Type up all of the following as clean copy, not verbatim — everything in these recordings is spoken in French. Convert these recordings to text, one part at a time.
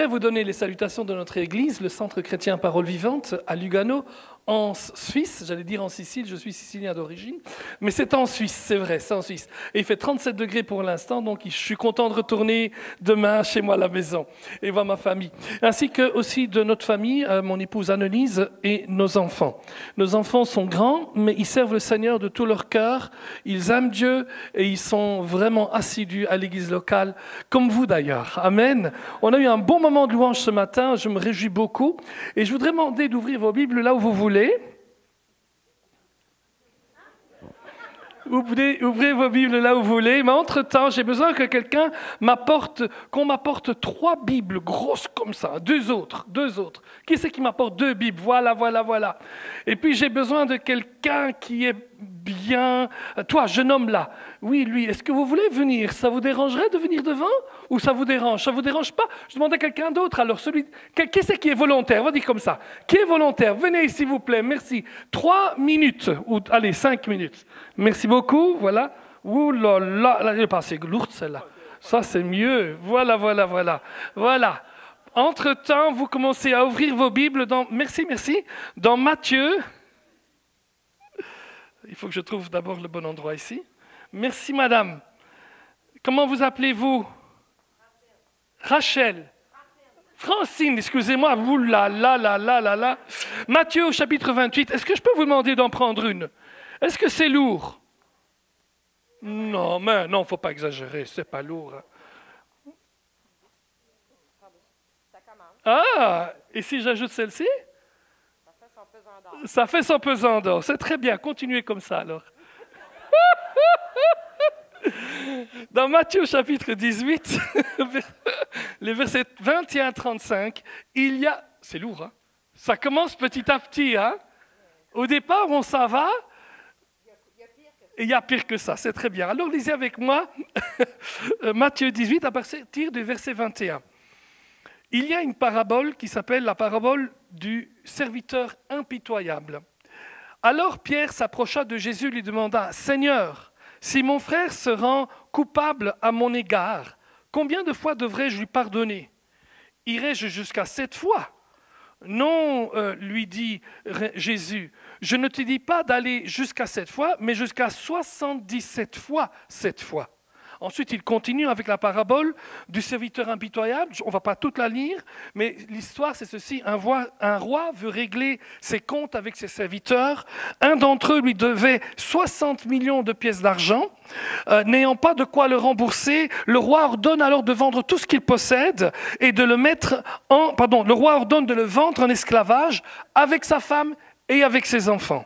voudrais vous donner les salutations de notre église, le Centre chrétien Parole Vivante, à Lugano, en Suisse. J'allais dire en Sicile, je suis sicilien d'origine, mais c'est en Suisse, c'est vrai, c'est en Suisse. Et il fait 37 degrés pour l'instant, donc je suis content de retourner demain chez moi à la maison et voir ma famille. Ainsi que aussi de notre famille, mon épouse Annelise et nos enfants. Nos enfants sont grands, mais ils servent le Seigneur de tout leur cœur. Ils aiment Dieu et ils sont vraiment assidus à l'église locale, comme vous d'ailleurs. Amen. On a eu un bon moment de louange ce matin, je me réjouis beaucoup. Et je voudrais demander d'ouvrir vos Bibles là où vous voulez. Vous pouvez ouvrir vos Bibles là où vous voulez, mais entre-temps, j'ai besoin que quelqu'un qu'on m'apporte 3 Bibles grosses comme ça, deux autres. Qui c'est qui m'apporte 2 Bibles? Voilà. Et puis j'ai besoin de quelqu'un qui est bien... Toi, jeune homme là, oui, lui, est-ce que vous voulez venir? Ça vous dérangerait de venir devant? Ou ça vous dérange? Ça vous dérange pas? Je demande à quelqu'un d'autre. Alors, qui c'est qui est volontaire? On va dire comme ça. Qui est volontaire? Venez, s'il vous plaît, merci. 3 minutes, ou allez, 5 minutes. Merci beaucoup, voilà. Ouh là là, elle est pas assez lourde celle-là. Ça, c'est mieux. Voilà. Entre-temps, vous commencez à ouvrir vos Bibles dans... Merci. Dans Matthieu... Il faut que je trouve d'abord le bon endroit ici. Merci, madame. Comment vous appelez-vous? Rachel. Francine, excusez-moi. Ouh là là. Matthieu au chapitre 28. Est-ce que je peux vous demander d'en prendre une? Est-ce que c'est lourd? Non, mais non, faut pas exagérer. C'est pas lourd. Ah, et si j'ajoute celle-ci? Ça fait son pesant d'or. C'est très bien. Continuez comme ça, alors. Dans Matthieu, chapitre 18, les versets 21-35, il y a... C'est lourd, hein? Ça commence petit à petit, hein? Au départ, on s'en va. Et il y a pire que ça. C'est très bien. Alors, lisez avec moi Matthieu 18, à partir du verset 21. Il y a une parabole qui s'appelle la parabole du serviteur impitoyable. Alors Pierre s'approcha de Jésus et lui demanda « Seigneur, si mon frère se rend coupable à mon égard, combien de fois devrais-je lui pardonner? Irai-je jusqu'à 7 fois ?» Non, lui dit Jésus, je ne te dis pas d'aller jusqu'à 7 fois, mais jusqu'à 77 fois 7 fois. Ensuite, il continue avec la parabole du serviteur impitoyable. On ne va pas toute la lire, mais l'histoire, c'est ceci. Un roi veut régler ses comptes avec ses serviteurs. Un d'entre eux lui devait 60 millions de pièces d'argent. N'ayant pas de quoi le rembourser, le roi ordonne alors de vendre tout ce qu'il possède et de le mettre en... le roi ordonne de le vendre en esclavage avec sa femme et avec ses enfants.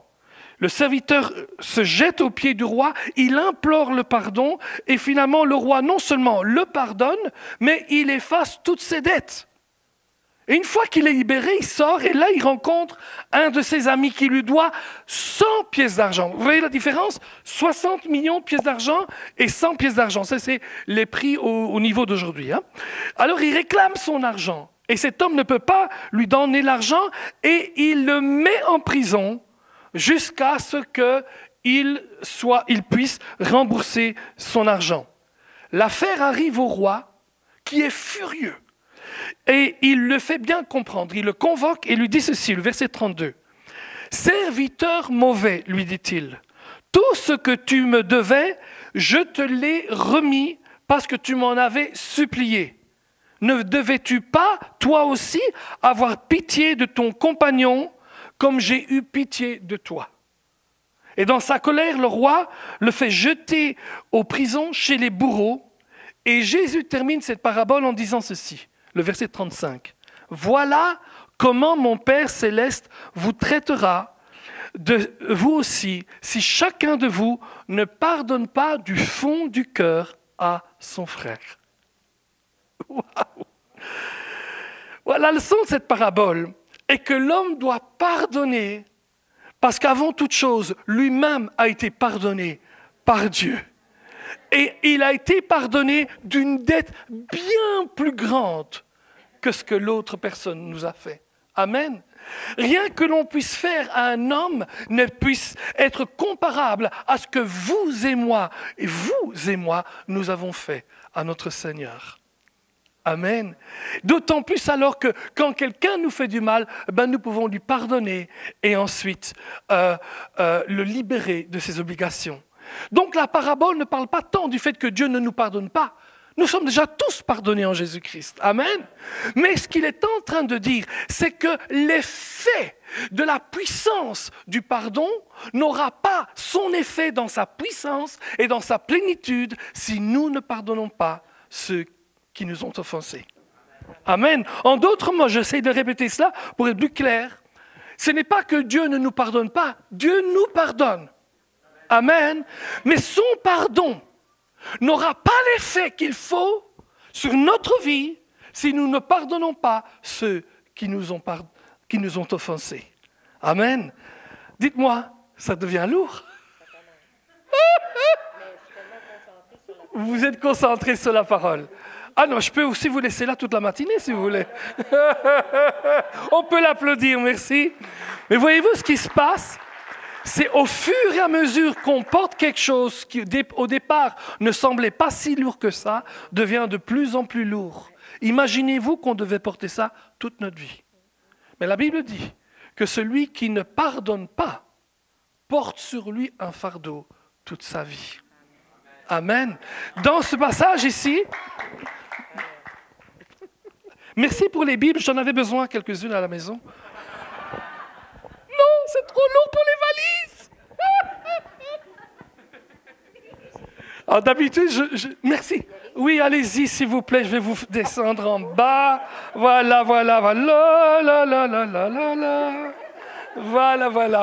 Le serviteur se jette aux pieds du roi, il implore le pardon et finalement le roi non seulement le pardonne, mais il efface toutes ses dettes. Et une fois qu'il est libéré, il sort et là il rencontre un de ses amis qui lui doit 100 pièces d'argent. Vous voyez la différence? 60 millions de pièces d'argent et 100 pièces d'argent. Ça c'est les prix au niveau d'aujourd'hui. Hein. Alors il réclame son argent et cet homme ne peut pas lui donner l'argent et il le met en prison jusqu'à ce qu'il puisse rembourser son argent. L'affaire arrive au roi, qui est furieux. Et il le fait bien comprendre. Il le convoque et lui dit ceci, le verset 32. « Serviteur mauvais, lui dit-il, tout ce que tu me devais, je te l'ai remis parce que tu m'en avais supplié. Ne devais-tu pas, toi aussi, avoir pitié de ton compagnon comme j'ai eu pitié de toi. » Et dans sa colère, le roi le fait jeter aux prisons chez les bourreaux. Et Jésus termine cette parabole en disant ceci, le verset 35. « Voilà comment mon Père céleste vous traitera de vous aussi, si chacun de vous ne pardonne pas du fond du cœur à son frère. » Waouh! Voilà la leçon de cette parabole. Et que l'homme doit pardonner parce qu'avant toute chose, lui-même a été pardonné par Dieu. Et il a été pardonné d'une dette bien plus grande que ce que l'autre personne nous a fait. Amen. Rien que l'on puisse faire à un homme ne puisse être comparable à ce que vous et moi, nous avons fait à notre Seigneur. Amen. D'autant plus alors que quand quelqu'un nous fait du mal, nous pouvons lui pardonner et ensuite le libérer de ses obligations. Donc la parabole ne parle pas tant du fait que Dieu ne nous pardonne pas. Nous sommes déjà tous pardonnés en Jésus-Christ. Amen. Mais ce qu'il est en train de dire, c'est que l'effet de la puissance du pardon n'aura pas son effet dans sa puissance et dans sa plénitude si nous ne pardonnons pas ceux qui nous ont offensés. Amen. En d'autres mots, j'essaie de répéter cela pour être plus clair. Ce n'est pas que Dieu ne nous pardonne pas, Dieu nous pardonne. Amen. Mais son pardon n'aura pas l'effet qu'il faut sur notre vie si nous ne pardonnons pas ceux qui nous ont offensés. Amen. Dites-moi, ça devient lourd. Vous êtes concentrés sur la parole. Ah non, je peux aussi vous laisser là toute la matinée si vous voulez. On peut l'applaudir, merci. Mais voyez-vous ce qui se passe ? C'est au fur et à mesure qu'on porte quelque chose qui, au départ, ne semblait pas si lourd que ça, devient de plus en plus lourd. Imaginez-vous qu'on devait porter ça toute notre vie. Mais la Bible dit que celui qui ne pardonne pas porte sur lui un fardeau toute sa vie. Amen. Dans ce passage ici, merci pour les Bibles, j'en avais besoin quelques-unes à la maison. Non, c'est trop lourd pour les valises. Alors d'habitude, merci. Oui, allez-y, s'il vous plaît, je vais vous descendre en bas. Voilà. Voilà.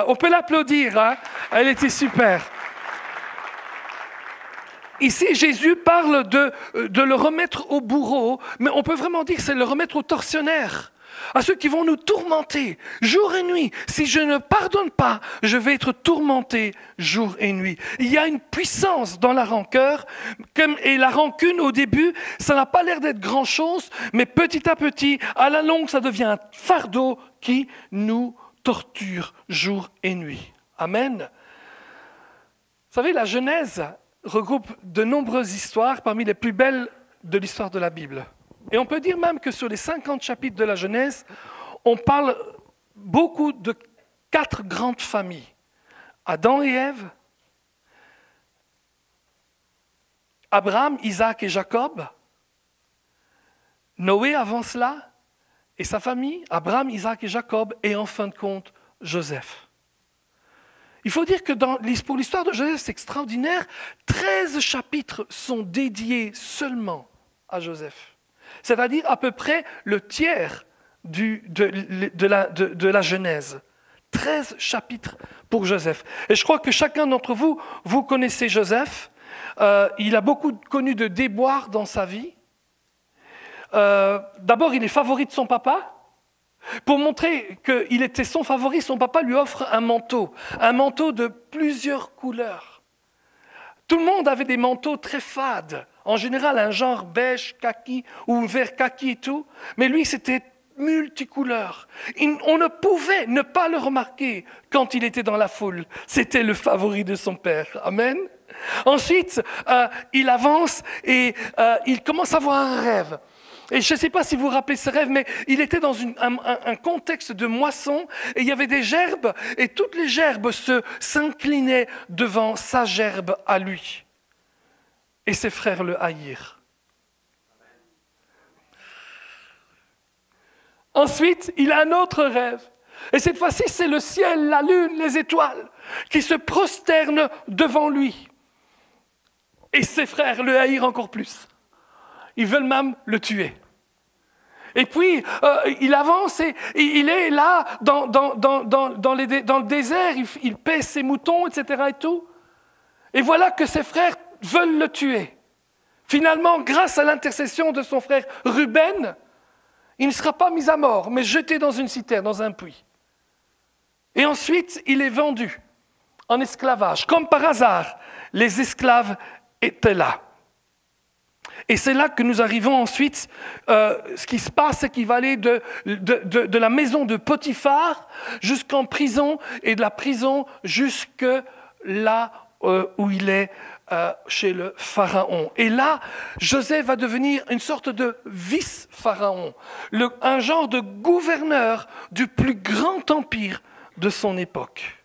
On peut l'applaudir, hein? Elle était super. Ici, Jésus parle de le remettre au bourreau, mais on peut vraiment dire que c'est le remettre aux tortionnaires, à ceux qui vont nous tourmenter jour et nuit. Si je ne pardonne pas, je vais être tourmenté jour et nuit. Il y a une puissance dans la rancœur, et la rancune au début, ça n'a pas l'air d'être grand-chose, mais petit à petit, à la longue, ça devient un fardeau qui nous torture jour et nuit. Amen. Vous savez, la Genèse regroupe de nombreuses histoires, parmi les plus belles de l'histoire de la Bible. Et on peut dire même que sur les 50 chapitres de la Genèse, on parle beaucoup de 4 grandes familles. Adam et Ève, Abraham, Isaac et Jacob, Noé avant cela, et sa famille, Abraham, Isaac et Jacob, et en fin de compte, Joseph. Il faut dire que pour l'histoire de Joseph, c'est extraordinaire, 13 chapitres sont dédiés seulement à Joseph. C'est-à-dire à peu près le tiers de la Genèse. 13 chapitres pour Joseph. Et je crois que chacun d'entre vous, vous connaissez Joseph. Il a beaucoup connu de déboires dans sa vie. D'abord, il est favori de son papa. Pour montrer qu'il était son favori, son papa lui offre un manteau de plusieurs couleurs. Tout le monde avait des manteaux très fades, en général un genre beige, kaki ou vert kaki et tout, mais lui c'était multicouleur. On ne pouvait ne pas le remarquer quand il était dans la foule. C'était le favori de son père. Amen. Ensuite, il avance et il commence à avoir un rêve. Et je ne sais pas si vous vous rappelez ce rêve, mais il était dans un contexte de moisson, et il y avait des gerbes, et toutes les gerbes s'inclinaient devant sa gerbe à lui. Et ses frères le haïrent. Ensuite, il a un autre rêve. Et cette fois-ci, c'est le ciel, la lune, les étoiles, qui se prosternent devant lui. Et ses frères le haïrent encore plus. Ils veulent même le tuer. Et puis, il avance et il est là, dans le désert, il paisse ses moutons, etc. Et tout. Et voilà que ses frères veulent le tuer. Finalement, grâce à l'intercession de son frère Ruben, il ne sera pas mis à mort, mais jeté dans une citerne, dans un puits. Et ensuite, il est vendu en esclavage. Comme par hasard, les esclaves étaient là. Et c'est là que nous arrivons ensuite, ce qui se passe, c'est qu'il va aller de la maison de Potiphar jusqu'en prison, et de la prison jusque là où il est chez le pharaon. Et là, Joseph va devenir une sorte de vice-pharaon, un genre de gouverneur du plus grand empire de son époque.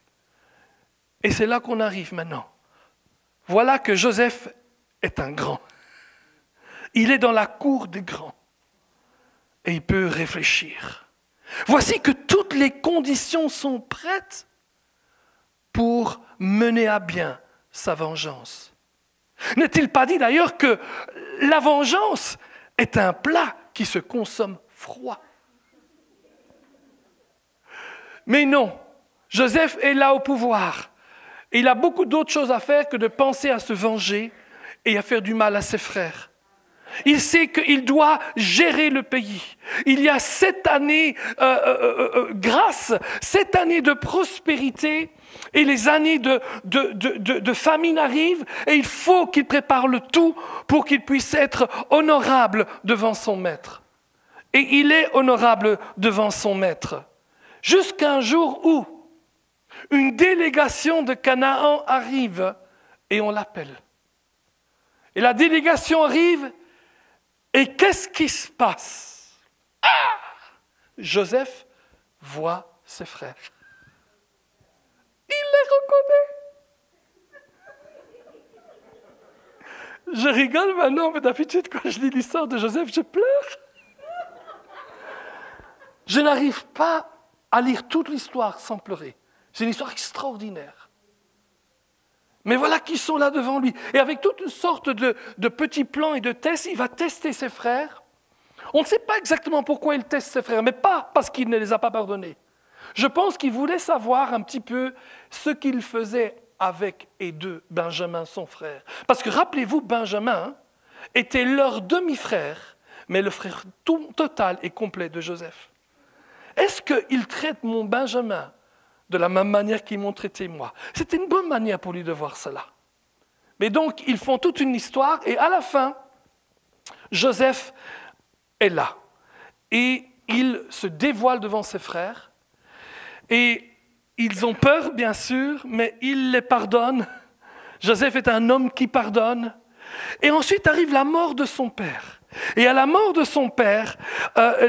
Et c'est là qu'on arrive maintenant. Voilà que Joseph est un grand. Il est dans la cour des grands. Et il peut réfléchir. Voici que toutes les conditions sont prêtes pour mener à bien sa vengeance. N'est-il pas dit d'ailleurs que la vengeance est un plat qui se consomme froid? Mais non, Joseph est là au pouvoir. Et il a beaucoup d'autres choses à faire que de penser à se venger et à faire du mal à ses frères. Il sait qu'il doit gérer le pays. Il y a 7 années grâce, 7 années de prospérité et les années de famine arrivent et il faut qu'il prépare le tout pour qu'il puisse être honorable devant son maître. Et il est honorable devant son maître. Jusqu'à un jour où une délégation de Canaan arrive et on l'appelle. Et la délégation arrive. Et qu'est-ce qui se passe? Joseph voit ses frères. Il les reconnaît. Je rigole maintenant, mais d'habitude, quand je lis l'histoire de Joseph, je pleure. Je n'arrive pas à lire toute l'histoire sans pleurer. C'est une histoire extraordinaire. Mais voilà qu'ils sont là devant lui. Et avec toute une sorte de petits plans et de tests, il va tester ses frères. On ne sait pas exactement pourquoi il teste ses frères, mais pas parce qu'il ne les a pas pardonnés. Je pense qu'il voulait savoir un petit peu ce qu'il faisait avec et de Benjamin, son frère. Parce que rappelez-vous, Benjamin était leur demi-frère, mais le frère total et complet de Joseph. Est-ce qu'il traite mon Benjamin de la même manière qu'ils m'ont traité moi? C'était une bonne manière pour lui de voir cela. Mais donc, ils font toute une histoire, et à la fin, Joseph est là. Et il se dévoile devant ses frères, et ils ont peur, bien sûr, mais il les pardonne. Joseph est un homme qui pardonne. Et ensuite arrive la mort de son père. Et à la mort de son père,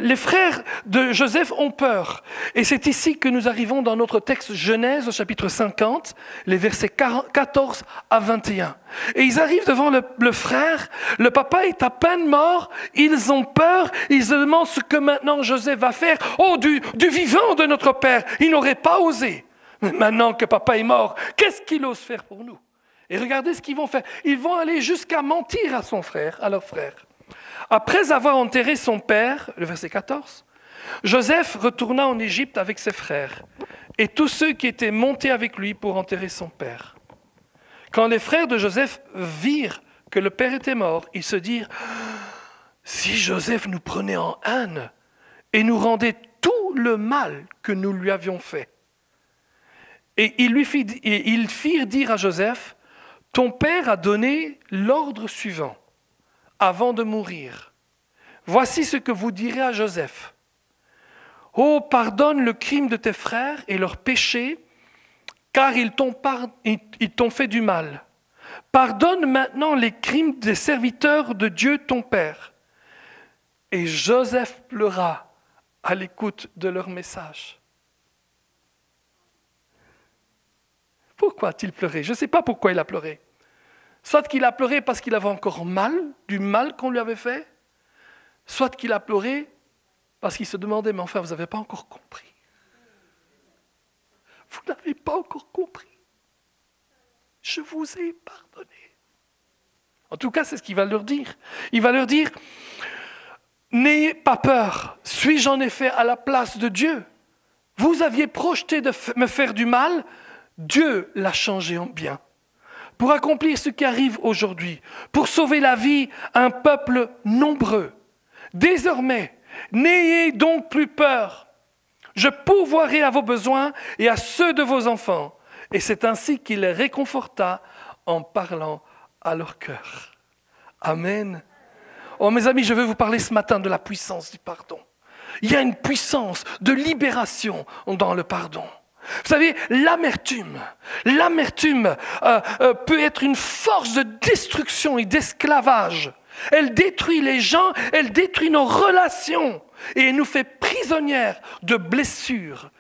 les frères de Joseph ont peur. Et c'est ici que nous arrivons dans notre texte Genèse, au chapitre 50, les versets 14 à 21. Et ils arrivent devant le frère, le papa est à peine mort, ils ont peur, ils se demandent ce que maintenant Joseph va faire. Oh, du vivant de notre père, il n'aurait pas osé. Mais maintenant que papa est mort, qu'est-ce qu'il ose faire pour nous? Et regardez ce qu'ils vont faire. Ils vont aller jusqu'à mentir à son frère, à leur frère. Après avoir enterré son père, le verset 14, Joseph retourna en Égypte avec ses frères et tous ceux qui étaient montés avec lui pour enterrer son père. Quand les frères de Joseph virent que le père était mort, ils se dirent « Si Joseph nous prenait en haine et nous rendait tout le mal que nous lui avions fait. » Et ils firent dire à Joseph « Ton père a donné l'ordre suivant. Avant de mourir, voici ce que vous direz à Joseph. Oh, pardonne le crime de tes frères et leurs péchés, car ils t'ont fait du mal. Pardonne maintenant les crimes des serviteurs de Dieu ton Père. Et Joseph pleura à l'écoute de leur message. Pourquoi a-t-il pleuré? Je ne sais pas pourquoi il a pleuré. Soit qu'il a pleuré parce qu'il avait encore mal, du mal qu'on lui avait fait, soit qu'il a pleuré parce qu'il se demandait, mais enfin, vous n'avez pas encore compris. Vous n'avez pas encore compris. Je vous ai pardonné. En tout cas, c'est ce qu'il va leur dire. Il va leur dire, n'ayez pas peur, suis-je en effet à la place de Dieu? Vous aviez projeté de me faire du mal, Dieu l'a changé en bien. Pour accomplir ce qui arrive aujourd'hui, pour sauver la vie à un peuple nombreux. Désormais, n'ayez donc plus peur. Je pourvoirai à vos besoins et à ceux de vos enfants. Et c'est ainsi qu'il les réconforta en parlant à leur cœur. Amen. Oh mes amis, je veux vous parler ce matin de la puissance du pardon. Il y a une puissance de libération dans le pardon. Vous savez, l'amertume peut être une force de destruction et d'esclavage. Elle détruit les gens, elle détruit nos relations et elle nous fait prisonnières de blessures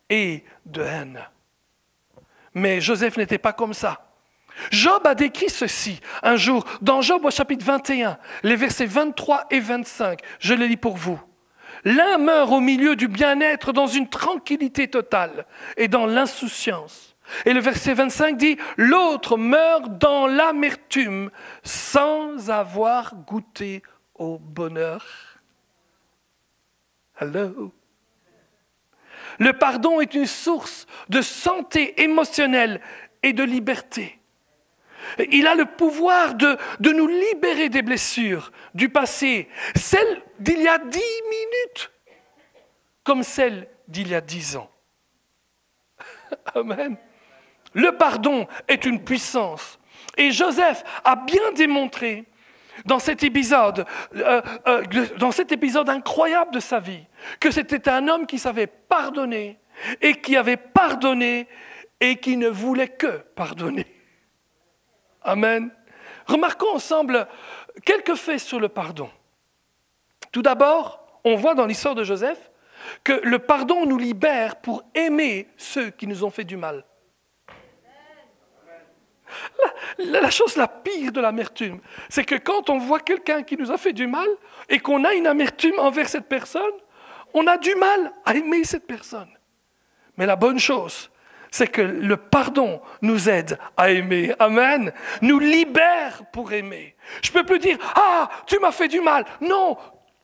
et de haine. Mais Joseph n'était pas comme ça. Job a décrit ceci un jour dans Job au chapitre 21, les versets 23 et 25. Je les lis pour vous. L'un meurt au milieu du bien-être dans une tranquillité totale et dans l'insouciance. Et le verset 25 dit, l'autre meurt dans l'amertume sans avoir goûté au bonheur. Hello. Le pardon est une source de santé émotionnelle et de liberté. Il a le pouvoir de nous libérer des blessures du passé, celles d'il y a 10 minutes, comme celles d'il y a 10 ans. Amen. Le pardon est une puissance. Et Joseph a bien démontré dans cet épisode incroyable de sa vie, que c'était un homme qui savait pardonner et qui avait pardonné et qui ne voulait que pardonner. Amen. Remarquons ensemble quelques faits sur le pardon. Tout d'abord, on voit dans l'histoire de Joseph que le pardon nous libère pour aimer ceux qui nous ont fait du mal. La chose la pire de l'amertume, c'est que quand on voit quelqu'un qui nous a fait du mal et qu'on a une amertume envers cette personne, on a du mal à aimer cette personne. Mais la bonne chose, c'est que le pardon nous aide à aimer. Amen. Nous libère pour aimer. Je ne peux plus dire « Ah, tu m'as fait du mal ». Non,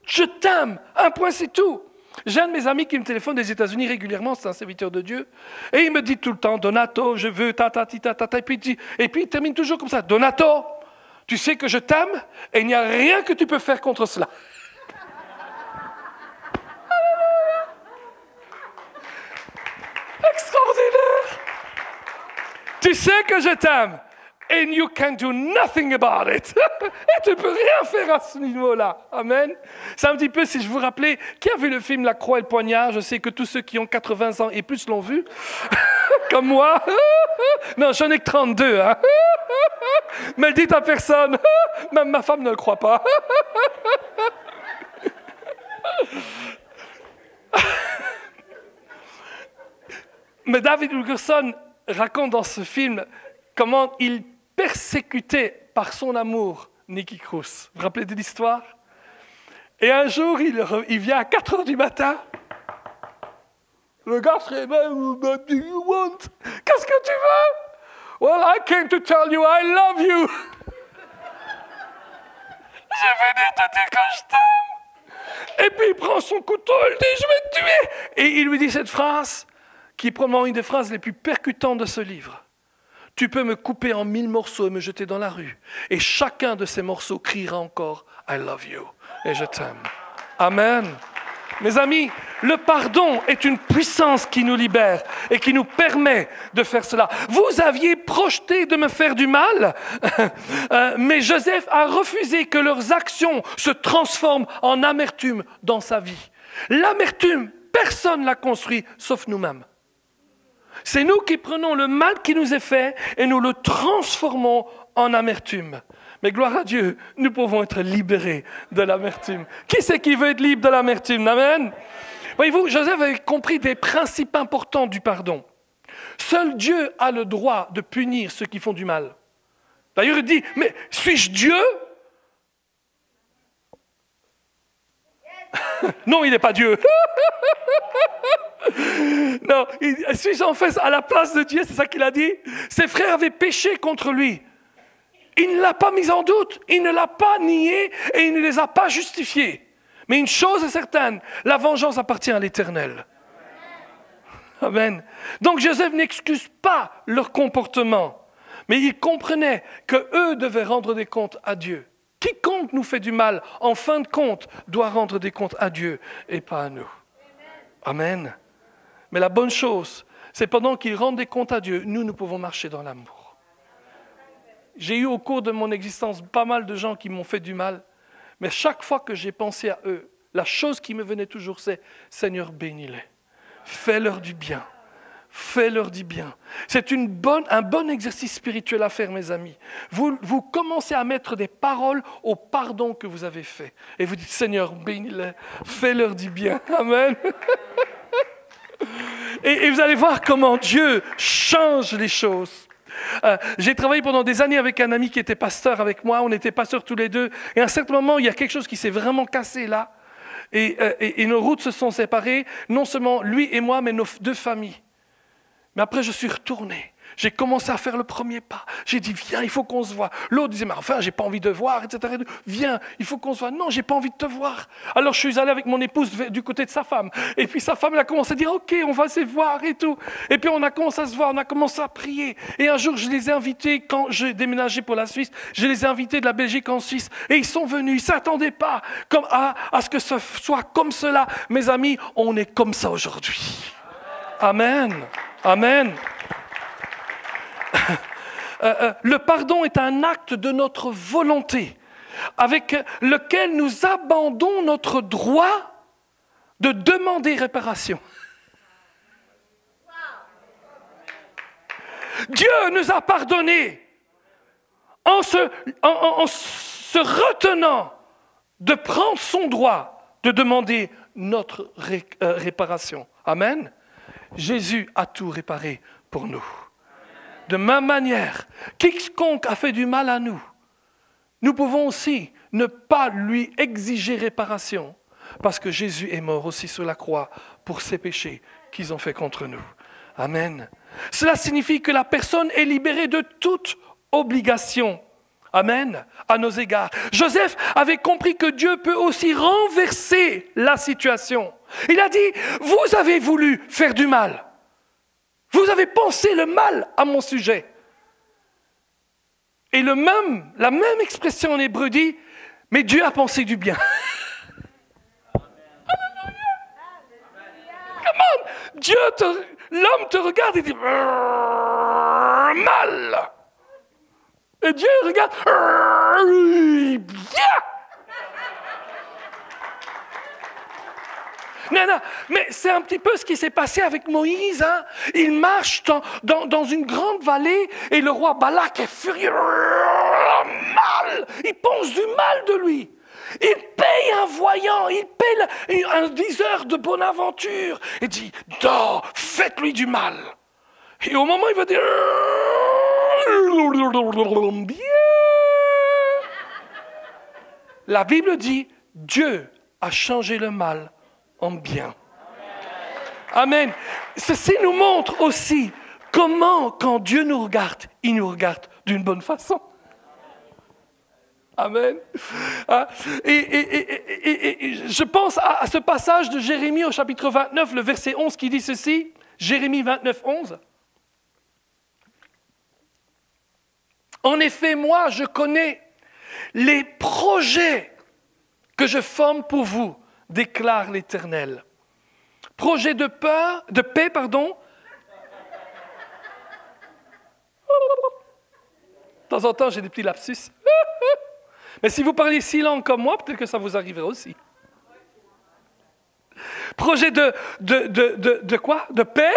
je t'aime. Un point, c'est tout. J'ai un de mes amis qui me téléphone des États-Unis régulièrement, c'est un serviteur de Dieu, et il me dit tout le temps « Donato, je veux ta ta ta ta ta ». Et puis il termine toujours comme ça « Donato, tu sais que je t'aime et il n'y a rien que tu peux faire contre cela ». Extraordinaire. Tu sais que je t'aime. And you can do nothing about it. Et tu ne peux rien faire à ce niveau-là. Amen. C'est un petit peu, si je vous rappelais, qui a vu le film La Croix et le Poignard? Je sais que tous ceux qui ont 80 ans et plus l'ont vu. Comme moi. Non, j'en ai que 32. Hein. Mais dites à personne. Même ma femme ne le croit pas. Mais David Wilkerson raconte dans ce film comment il persécutait par son amour Nicky Cruz. Vous vous rappelez de l'histoire? Et un jour, il vient à 4 heures du matin. Le gars se réveille. What do you want? Qu'est-ce que tu veux? Well, I came to tell you I love you. Je venais te dire que je t'aime. Et puis il prend son couteau, il dit je vais te tuer. Et il lui dit cette phrase, qui est probablement une des phrases les plus percutantes de ce livre. Tu peux me couper en 1000 morceaux et me jeter dans la rue. Et chacun de ces morceaux criera encore « I love you » et « Je t'aime ». Amen. Mes amis, le pardon est une puissance qui nous libère et qui nous permet de faire cela. Vous aviez projeté de me faire du mal, mais Joseph a refusé que leurs actions se transforment en amertume dans sa vie. L'amertume, personne ne l'a construit sauf nous-mêmes. C'est nous qui prenons le mal qui nous est fait et nous le transformons en amertume. Mais gloire à Dieu, nous pouvons être libérés de l'amertume. Qui c'est qui veut être libre de l'amertume? Amen. Voyez-vous, Joseph avait compris des principes importants du pardon. Seul Dieu a le droit de punir ceux qui font du mal. D'ailleurs, il dit, mais suis-je Dieu? Non, il n'est pas Dieu. Non, suis-je en fait à la place de Dieu, c'est ça qu'il a dit? Ses frères avaient péché contre lui. Il ne l'a pas mis en doute, il ne l'a pas nié et il ne les a pas justifiés. Mais une chose est certaine, la vengeance appartient à l'Éternel. Amen. Donc Joseph n'excuse pas leur comportement, mais il comprenait qu'eux devaient rendre des comptes à Dieu. Quiconque nous fait du mal, en fin de compte, doit rendre des comptes à Dieu et pas à nous. Amen. Mais la bonne chose, c'est pendant qu'ils rendent des comptes à Dieu, nous pouvons marcher dans l'amour. J'ai eu au cours de mon existence pas mal de gens qui m'ont fait du mal, mais chaque fois que j'ai pensé à eux, la chose qui me venait toujours, c'est « Seigneur, bénis-les, fais-leur du bien, fais-leur du bien. C'est un bon exercice spirituel à faire, mes amis. Vous commencez à mettre des paroles au pardon que vous avez fait. Et vous dites, Seigneur, bénis-les, fais-leur du bien. Amen. Et vous allez voir comment Dieu change les choses. J'ai travaillé pendant des années avec un ami qui était pasteur avec moi. On était pasteurs tous les deux. Et à un certain moment, il y a quelque chose qui s'est vraiment cassé là. Et nos routes se sont séparées. Non seulement lui et moi, mais nos deux familles. Mais après, je suis retourné. J'ai commencé à faire le premier pas. J'ai dit, viens, il faut qu'on se voit. L'autre disait, mais enfin, j'ai pas envie de voir, etc. Viens, il faut qu'on se voit. Non, j'ai pas envie de te voir. Alors, je suis allé avec mon épouse du côté de sa femme. Et puis, sa femme, elle a commencé à dire, OK, on va se voir et tout. Et puis, on a commencé à se voir, on a commencé à prier. Et un jour, je les ai invités, quand j'ai déménagé pour la Suisse, je les ai invités de la Belgique en Suisse. Et ils sont venus, ils ne s'attendaient pas à ce que ce soit comme cela. Mes amis, on est comme ça aujourd'hui. Amen. Amen. Le pardon est un acte de notre volonté avec lequel nous abandonnons notre droit de demander réparation. Dieu nous a pardonné en se retenant de prendre son droit de demander notre réparation. Amen. Jésus a tout réparé pour nous. De même manière, quiconque a fait du mal à nous, nous pouvons aussi ne pas lui exiger réparation, parce que Jésus est mort aussi sur la croix pour ces péchés qu'ils ont fait contre nous. Amen. Cela signifie que la personne est libérée de toute obligation. Amen. À nos égards. Joseph avait compris que Dieu peut aussi renverser la situation. Il a dit, vous avez voulu faire du mal. Vous avez pensé le mal à mon sujet. Et la même expression en hébreu dit, mais Dieu a pensé du bien. L'homme te regarde et dit, mal. Et Dieu regarde, bien. Non, mais c'est un petit peu ce qui s'est passé avec Moïse. Hein. Il marche dans une grande vallée et le roi Balak est furieux. Mal. Il pense du mal de lui. Il paye un voyant, il paye un diseur de bonne aventure et dit, faites-lui du mal. Et au moment où il va dire, bien. La Bible dit, Dieu a changé le mal en bien. Amen. Ceci nous montre aussi comment, quand Dieu nous regarde, il nous regarde d'une bonne façon. Amen. Et je pense à ce passage de Jérémie au chapitre 29, le verset 11 qui dit ceci. Jérémie 29, 11. En effet, moi, je connais les projets que je forme pour vous, déclare l'Éternel. Projet de paix, pardon. De temps en temps, j'ai des petits lapsus. Mais si vous parlez 6 langues comme moi, peut-être que ça vous arrivera aussi. Projet de quoi? De paix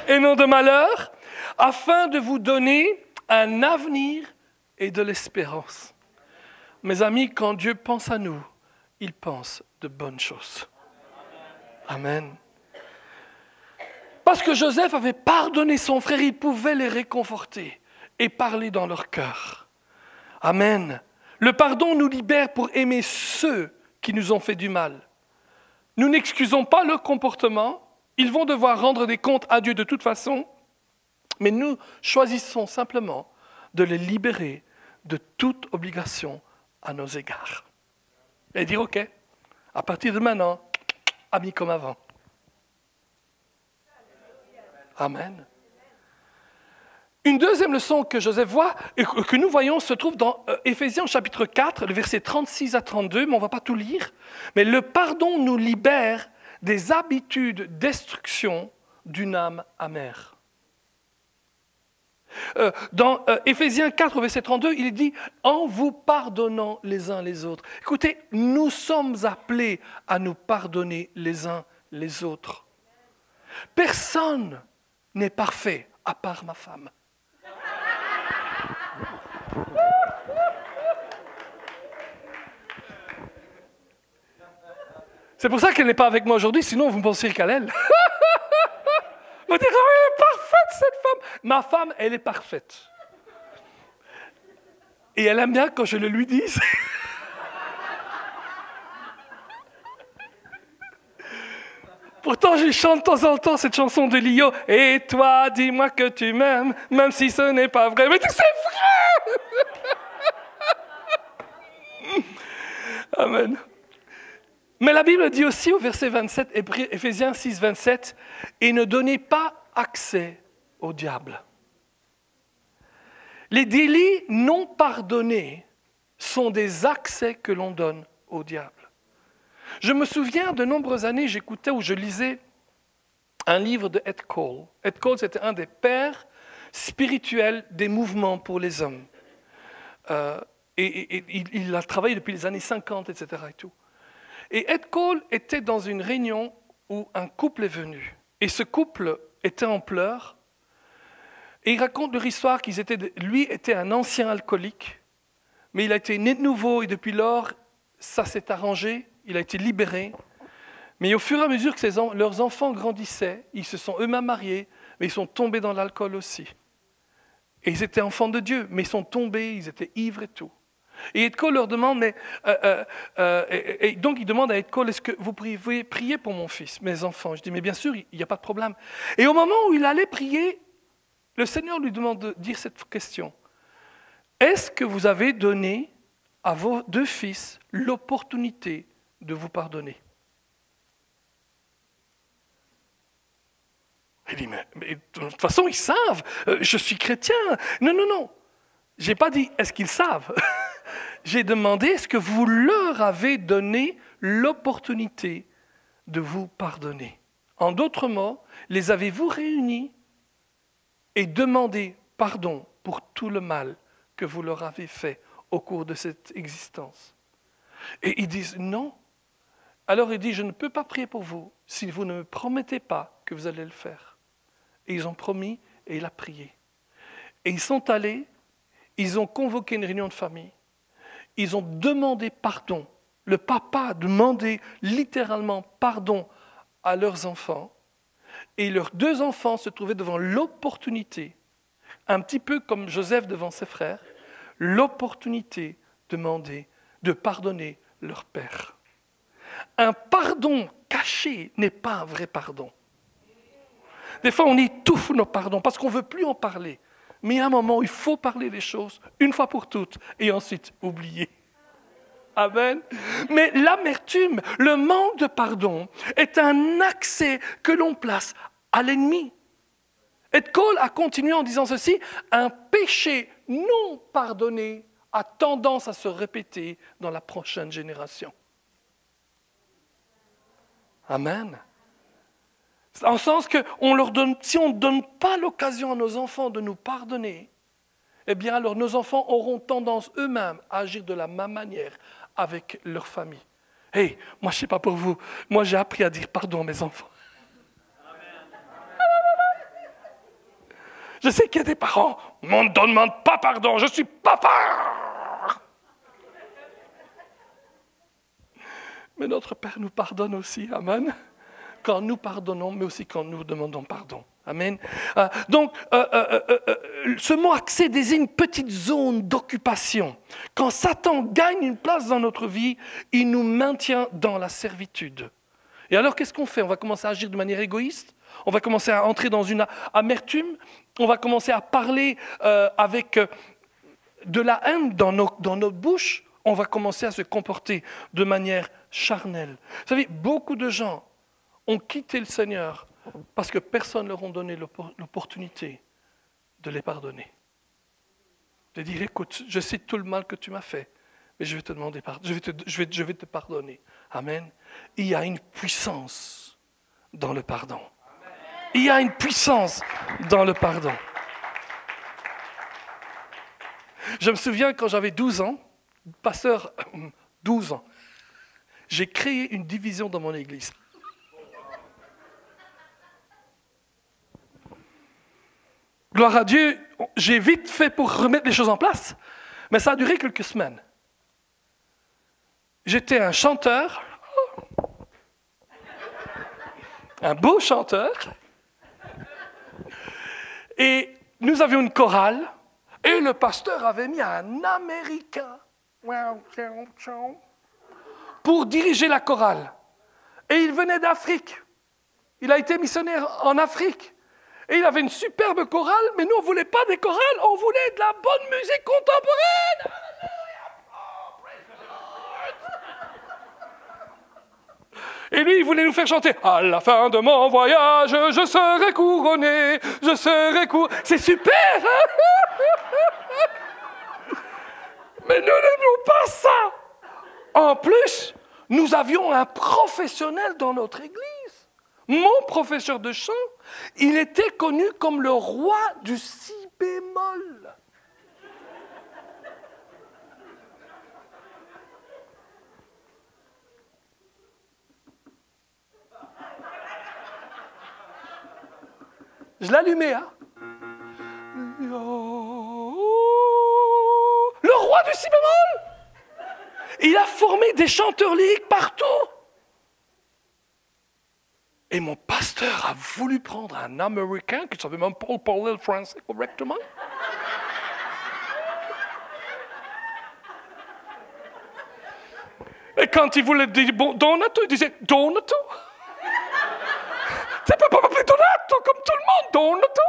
et non de malheur, afin de vous donner un avenir et de l'espérance. Mes amis, quand Dieu pense à nous, il pense de bonnes choses. Amen. Parce que Joseph avait pardonné son frère, il pouvait les réconforter et parler dans leur cœur. Amen. Le pardon nous libère pour aimer ceux qui nous ont fait du mal. Nous n'excusons pas leur comportement, ils vont devoir rendre des comptes à Dieu de toute façon, mais nous choisissons simplement de les libérer de toute obligation à nos égards. Et dire, OK, à partir de maintenant, amis comme avant. Amen. Une deuxième leçon que Joseph voit et que nous voyons se trouve dans Éphésiens chapitre 4, le verset 36 à 32, mais on ne va pas tout lire. Mais le pardon nous libère des habitudes destruction d'une âme amère. Dans Éphésiens 4, verset 32, il dit « En vous pardonnant les uns les autres ». Écoutez, nous sommes appelés à nous pardonner les uns les autres. Personne n'est parfait à part ma femme. C'est pour ça qu'elle n'est pas avec moi aujourd'hui, sinon vous pensez qu'elle est. Vous direz, oh, elle est parfaite cette femme. Ma femme, elle est parfaite. Et elle aime bien quand je le lui dise. Pourtant, je chante de temps en temps cette chanson de Lio. Et toi, dis-moi que tu m'aimes, même si ce n'est pas vrai. Mais c'est vrai! Amen. Mais la Bible dit aussi au verset 27, Éphésiens 6, 27, « Et ne donnez pas accès au diable. » Les délits non pardonnés sont des accès que l'on donne au diable. Je me souviens, de nombreuses années, j'écoutais ou je lisais un livre de Ed Cole. Ed Cole, c'était un des pères spirituels des mouvements pour les hommes. Il a travaillé depuis les années 50, etc. Et tout. Et Ed Cole était dans une réunion où un couple est venu. Et ce couple était en pleurs. Et il raconte leur histoire lui était un ancien alcoolique, mais il a été né de nouveau et depuis lors, ça s'est arrangé, il a été libéré. Mais au fur et à mesure que leurs enfants grandissaient, ils se sont eux-mêmes mariés, mais ils sont tombés dans l'alcool aussi. Et ils étaient enfants de Dieu, mais ils sont tombés, ils étaient ivres et tout. Et Ed Cole leur demande, et donc il demande à Ed Cole, est-ce que vous pouvez prier pour mon fils, mes enfants? Je dis, mais bien sûr, il n'y a pas de problème. Et au moment où il allait prier, le Seigneur lui demande de dire cette question. Est-ce que vous avez donné à vos deux fils l'opportunité de vous pardonner? Il dit, mais de toute façon, ils savent, je suis chrétien. Non. Je n'ai pas dit, est-ce qu'ils savent? J'ai demandé, est-ce que vous leur avez donné l'opportunité de vous pardonner? En d'autres mots, les avez-vous réunis et demandé pardon pour tout le mal que vous leur avez fait au cours de cette existence? Et ils disent non. Alors il dit, je ne peux pas prier pour vous si vous ne me promettez pas que vous allez le faire. Et ils ont promis et il a prié. Et ils sont allés, ils ont convoqué une réunion de famille, ils ont demandé pardon. Le papa a demandé littéralement pardon à leurs enfants. Et leurs deux enfants se trouvaient devant l'opportunité, un petit peu comme Joseph devant ses frères, l'opportunité de pardonner leur père. Un pardon caché n'est pas un vrai pardon. Des fois, on étouffe nos pardons parce qu'on ne veut plus en parler. Mais à un moment, il faut parler des choses une fois pour toutes et ensuite oublier. Amen. Mais l'amertume, le manque de pardon est un accès que l'on place à l'ennemi. Ed Cole a continué en disant ceci, un péché non pardonné a tendance à se répéter dans la prochaine génération. Amen. En sens que si on ne donne pas l'occasion à nos enfants de nous pardonner, eh bien alors nos enfants auront tendance eux-mêmes à agir de la même manière avec leur famille. Hey, moi je ne sais pas pour vous, moi j'ai appris à dire pardon à mes enfants. Je sais qu'il y a des parents, on ne demande pas pardon, je suis papa. Mais notre Père nous pardonne aussi, amen. Quand nous pardonnons, mais aussi quand nous demandons pardon. Amen. Donc, ce mot accès désigne une petite zone d'occupation. Quand Satan gagne une place dans notre vie, il nous maintient dans la servitude. Et alors, qu'est-ce qu'on fait? On va commencer à agir de manière égoïste. On va commencer à entrer dans une amertume. On va commencer à parler avec de la haine dans notre bouche. On va commencer à se comporter de manière charnelle. Vous savez, beaucoup de gens ont quitté le Seigneur parce que personne ne leur a donné l'opportunité de les pardonner. De dire, écoute, je sais tout le mal que tu m'as fait, mais je vais te demander pardon, je vais te pardonner. Amen. Il y a une puissance dans le pardon. Il y a une puissance dans le pardon. Je me souviens quand j'avais 12 ans, pasteur, 12 ans, j'ai créé une division dans mon église. Gloire à Dieu, j'ai vite fait pour remettre les choses en place, mais ça a duré quelques semaines. J'étais un chanteur, un beau chanteur, et nous avions une chorale, et le pasteur avait mis un Américain pour diriger la chorale. Et il venait d'Afrique. Il a été missionnaire en Afrique. Et il avait une superbe chorale, mais nous, on ne voulait pas des chorales, on voulait de la bonne musique contemporaine. Et lui, il voulait nous faire chanter « À la fin de mon voyage, je serai couronné, je serai couronné. » C'est super, hein? Mais nous n'aimions pas ça. En plus, nous avions un professionnel dans notre église. Mon professeur de chant, il était connu comme le roi du si bémol. Je l'allumais, hein? Le roi du si bémol! Il a formé des chanteurs lyriques partout. Et mon pasteur a voulu prendre un Américain qui ne savait même pas parler le français correctement. Et quand il voulait dire bon, Donato, il disait Donato. Tu peux pas m'appeler Donato comme tout le monde, Donato.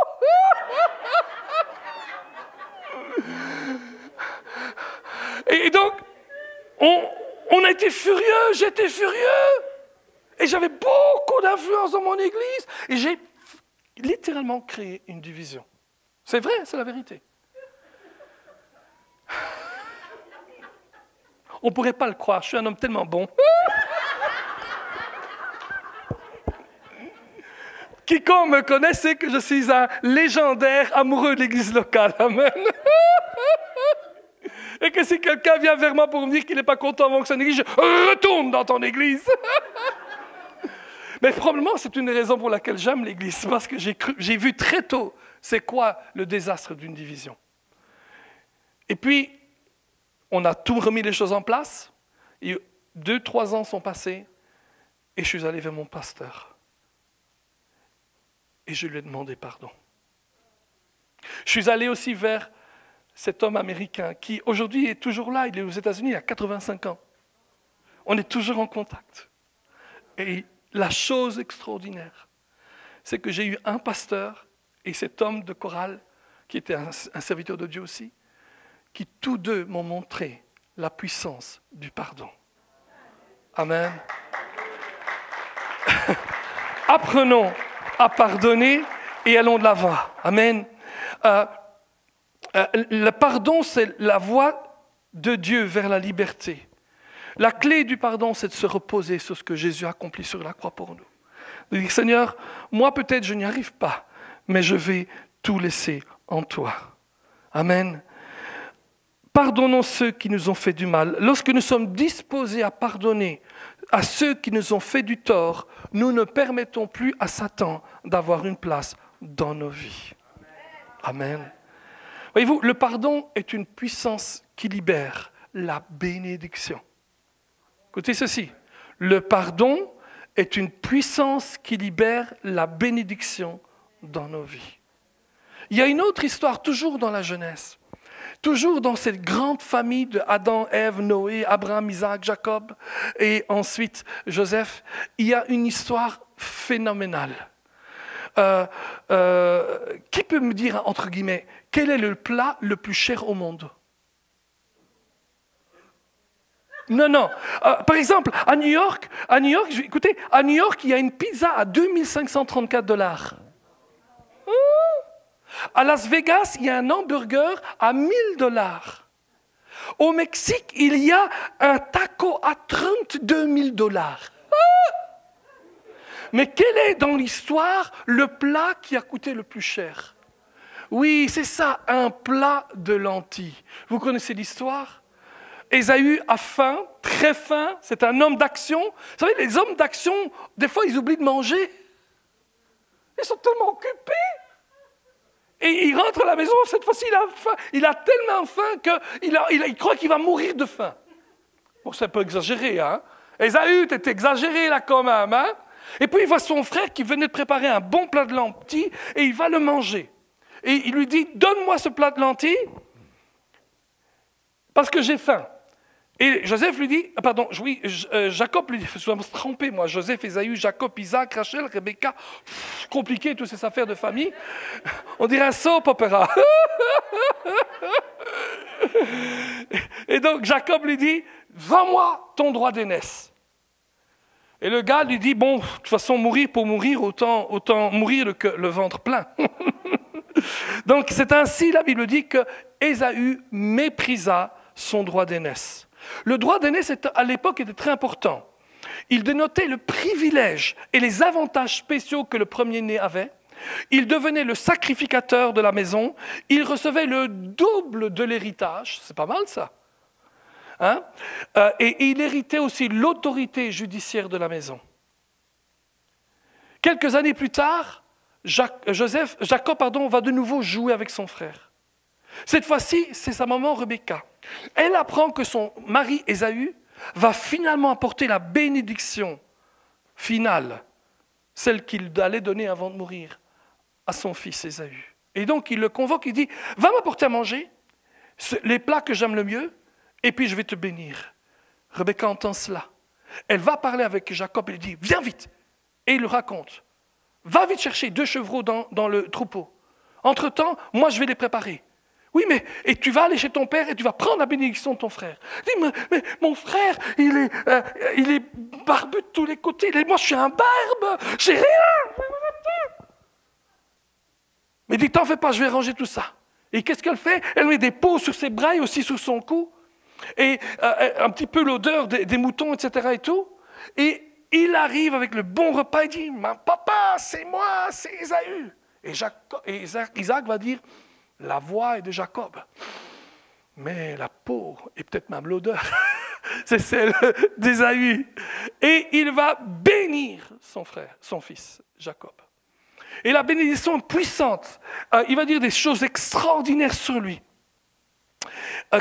Et donc, on a été furieux, j'étais furieux. Et j'avais beaucoup d'influence dans mon église. Et j'ai littéralement créé une division. C'est vrai, c'est la vérité. On ne pourrait pas le croire, je suis un homme tellement bon. Quiconque me connaît sait que je suis un légendaire amoureux de l'église locale. Amen. Et que si quelqu'un vient vers moi pour me dire qu'il n'est pas content avec son église, je retourne dans ton église. Mais probablement, c'est une des raisons pour laquelle j'aime l'église, parce que j'ai vu très tôt c'est quoi le désastre d'une division. Et puis, on a tout remis les choses en place, et 2-3 ans sont passés, et je suis allé vers mon pasteur. Et je lui ai demandé pardon. Je suis allé aussi vers cet homme américain qui aujourd'hui est toujours là, il est aux États-Unis, il a 85 ans. On est toujours en contact. Et la chose extraordinaire, c'est que j'ai eu un pasteur et cet homme de chorale, qui était un serviteur de Dieu aussi, qui tous deux m'ont montré la puissance du pardon. Amen. Apprenons à pardonner et allons de l'avant. Amen. Le pardon, c'est la voie de Dieu vers la liberté. La clé du pardon, c'est de se reposer sur ce que Jésus a accompli sur la croix pour nous. De dire, Seigneur, moi peut-être je n'y arrive pas, mais je vais tout laisser en toi. Amen. Pardonnons ceux qui nous ont fait du mal. Lorsque nous sommes disposés à pardonner à ceux qui nous ont fait du tort, nous ne permettons plus à Satan d'avoir une place dans nos vies. Amen. Voyez-vous, le pardon est une puissance qui libère la bénédiction. Écoutez ceci, le pardon est une puissance qui libère la bénédiction dans nos vies. Il y a une autre histoire, toujours dans la Genèse, toujours dans cette grande famille de Adam, Ève, Noé, Abraham, Isaac, Jacob et ensuite Joseph. Il y a une histoire phénoménale. Qui peut me dire, entre guillemets, quel est le plat le plus cher au monde ? Non. Par exemple, à New York, écoutez, à New York, il y a une pizza à $2 534. À Las Vegas, il y a un hamburger à $1 000. Au Mexique, il y a un taco à $32 000. Mais quel est dans l'histoire le plat qui a coûté le plus cher ? Oui, c'est ça, un plat de lentilles. Vous connaissez l'histoire ? Ésaü a faim, très faim, c'est un homme d'action. Vous savez, les hommes d'action, des fois, ils oublient de manger. Ils sont tellement occupés. Et il rentre à la maison, cette fois-ci, il a faim. Il a tellement faim qu'il croit qu'il va mourir de faim. Bon, c'est un peu exagéré, hein. Ésaü, t'es exagéré là quand même, hein. Et puis il voit son frère qui venait de préparer un bon plat de lentilles et il va le manger. Et il lui dit, donne-moi ce plat de lentilles parce que j'ai faim. Et Joseph lui dit, Jacob lui dit, je dois me tromper moi, Joseph, Ésaü, Jacob, Isaac, Rachel, Rebecca, compliqué toutes ces affaires de famille. On dirait un soap opéra. Et donc Jacob lui dit, vends-moi ton droit d'aînesse. Et le gars lui dit, bon, de toute façon, mourir pour mourir, autant mourir le ventre plein. Donc c'est ainsi, la Bible dit, que Ésaü méprisa son droit d'aînesse. Le droit d'aînesse, à l'époque, était très important. Il dénotait le privilège et les avantages spéciaux que le premier-né avait. Il devenait le sacrificateur de la maison. Il recevait le double de l'héritage. C'est pas mal, ça. Hein? Et il héritait aussi l'autorité judiciaire de la maison. Quelques années plus tard, Jacob va de nouveau jouer avec son frère. Cette fois-ci, c'est sa maman Rebecca. Elle apprend que son mari Ésaü va finalement apporter la bénédiction finale, celle qu'il allait donner avant de mourir, à son fils Ésaü. Et donc il le convoque, il dit, va m'apporter à manger, les plats que j'aime le mieux, et puis je vais te bénir. Rebecca entend cela. Elle va parler avec Jacob et lui dit, viens vite. Et il lui raconte, va vite chercher 2 chevreaux dans le troupeau. Entre-temps, moi je vais les préparer. Oui, et tu vas aller chez ton père et tu vas prendre la bénédiction de ton frère. Dis, mais mon frère, il est barbu de tous les côtés. Moi, je suis un barbe, j'ai rien. Mais dis, t'en fais pas, je vais ranger tout ça. Et qu'est-ce qu'elle fait? Elle met des peaux sur ses bras et aussi sur son cou. Et un petit peu l'odeur des moutons, etc. et tout. Et il arrive avec le bon repas et dit, papa, c'est moi, c'est Ésaü. Et Isaac va dire, la voix est de Jacob, mais la peau, et peut-être même l'odeur, c'est celle d'Ésaü. Et il va bénir son frère, son fils, Jacob. Et la bénédiction est puissante. Il va dire des choses extraordinaires sur lui.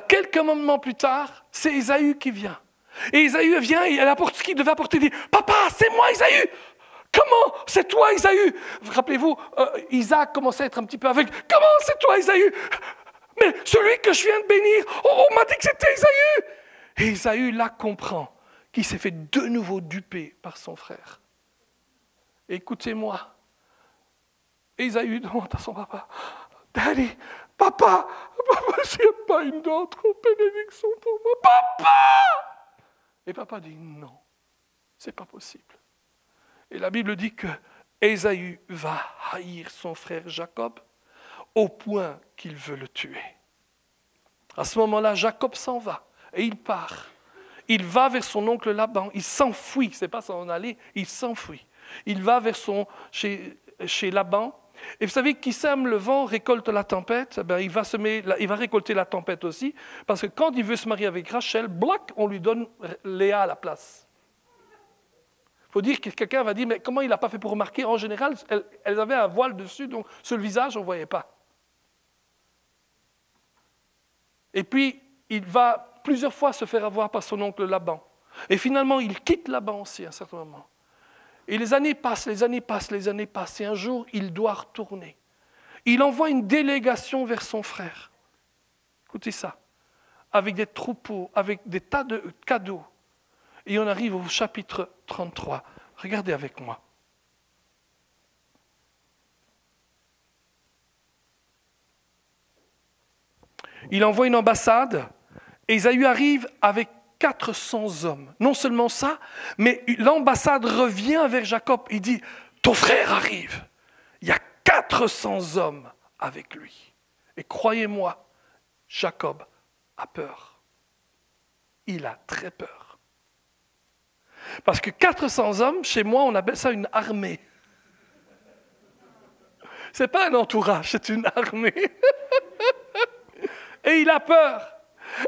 Quelques moments plus tard, c'est Ésaü qui vient. Et Ésaü vient et elle apporte ce qu'il devait apporter. Il dit, papa, c'est moi Ésaü. Comment? C'est toi, Ésaü? Rappelez-vous, Isaac commençait à être un petit peu aveugle. Comment c'est toi, Ésaü? Mais celui que je viens de bénir, on m'a dit que c'était Ésaü. Et Ésaü, là, comprend qu'il s'est fait de nouveau duper par son frère. Écoutez-moi. Ésaü demande à son papa, Daddy, papa, s'il n'y a pas une autre bénédiction pour moi, papa! Et papa dit, non, c'est pas possible. Et la Bible dit que Ésaü va haïr son frère Jacob au point qu'il veut le tuer. À ce moment-là, Jacob s'en va et il part. Il va vers son oncle Laban, il s'enfuit, c'est pas s'en aller, il s'enfuit. Il va vers chez Laban. Et vous savez, qui sème le vent récolte la tempête. Il va récolter la tempête aussi, parce que quand il veut se marier avec Rachel, blac, on lui donne Léa à la place. Il faut dire que quelqu'un va dire, mais comment il n'a pas fait pour remarquer? En général, elles avaient un voile dessus, donc sur le visage, on ne voyait pas. Et puis, il va plusieurs fois se faire avoir par son oncle Laban. Et finalement, il quitte Laban aussi à un certain moment. Et les années passent, et un jour, il doit retourner. Il envoie une délégation vers son frère. Écoutez ça. Avec des troupeaux, avec des tas de cadeaux. Et on arrive au chapitre 33. Regardez avec moi. Il envoie une ambassade, et Ésaü arrive avec 400 hommes. Non seulement ça, mais l'ambassade revient vers Jacob. Il dit, ton frère arrive. Il y a 400 hommes avec lui. Et croyez-moi, Jacob a peur. Il a très peur. Parce que 400 hommes, chez moi, on appelle ça une armée. Ce n'est pas un entourage, c'est une armée. Et il a peur.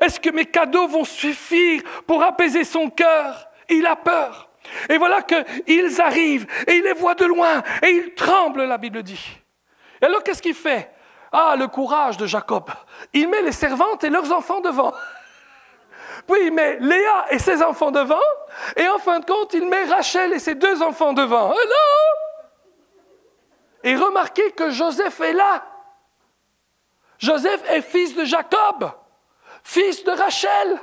Est-ce que mes cadeaux vont suffire pour apaiser son cœur? Il a peur. Et voilà qu'ils arrivent, et il les voit de loin, et il tremble, la Bible dit. Et alors, qu'est-ce qu'il fait? Ah, le courage de Jacob. Il met les servantes et leurs enfants devant. Puis il met Léa et ses enfants devant. Et en fin de compte, il met Rachel et ses 2 enfants devant. Hello! Et remarquez que Joseph est là. Joseph est fils de Jacob, fils de Rachel.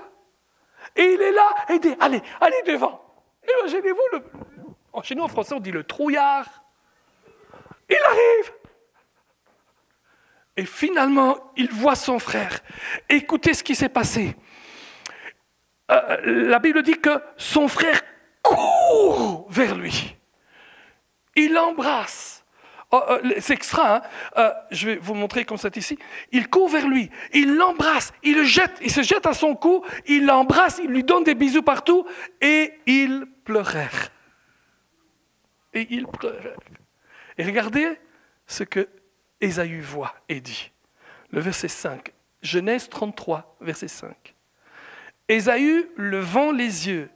Et il est là et il dit, allez devant. Imaginez-vous, chez nous en français on dit le trouillard. Il arrive. Et finalement, il voit son frère. Écoutez ce qui s'est passé. La Bible dit que son frère court vers lui. Il l'embrasse. C'est extra, hein? Je vais vous montrer comme c'est ici. Il court vers lui, il l'embrasse, il le jette, il se jette à son cou, il l'embrasse, il lui donne des bisous partout et ils pleurèrent. Et ils pleurèrent. Et regardez ce que Ésaü voit et dit. Le verset 5, Genèse 33, verset 5. Ésaü, levant les yeux,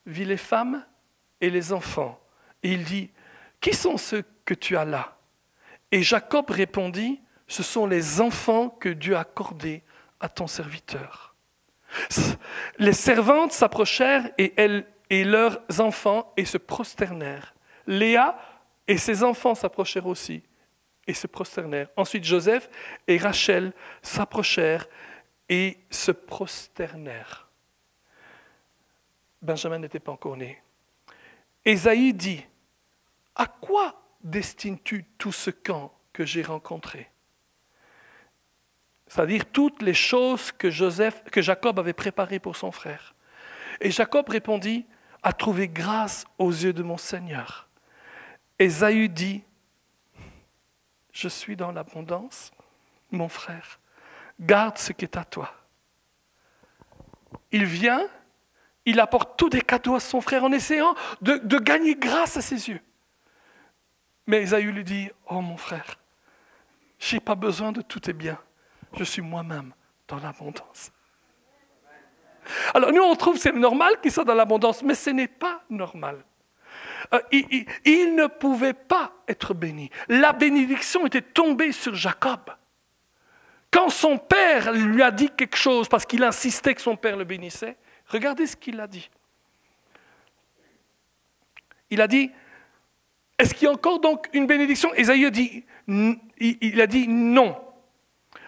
vit les femmes et les enfants. Et il dit, qui sont ceux que tu as là? Et Jacob répondit, ce sont les enfants que Dieu a accordés à ton serviteur. Les servantes s'approchèrent et elles et leurs enfants et se prosternèrent. Léa et ses enfants s'approchèrent aussi et se prosternèrent. Ensuite Joseph et Rachel s'approchèrent et se prosternèrent. Benjamin n'était pas encore né. Ésaü dit, à quoi destines-tu tout ce camp que j'ai rencontré? C'est-à-dire toutes les choses que Jacob avait préparées pour son frère. Et Jacob répondit, à trouver grâce aux yeux de mon Seigneur. Ésaü dit, je suis dans l'abondance, mon frère, garde ce qui est à toi. Il vient, il apporte tous des cadeaux à son frère en essayant de gagner grâce à ses yeux. Mais Ésaü lui dit, oh mon frère, je n'ai pas besoin de tous tes biens, je suis moi-même dans l'abondance. Alors nous on trouve que c'est normal qu'il soit dans l'abondance, mais ce n'est pas normal. Il ne pouvait pas être béni. La bénédiction était tombée sur Jacob. Quand son père lui a dit quelque chose, parce qu'il insistait que son père le bénissait, regardez ce qu'il a dit. Il a dit, est-ce qu'il y a encore donc une bénédiction? Ésaü a dit, il a dit non.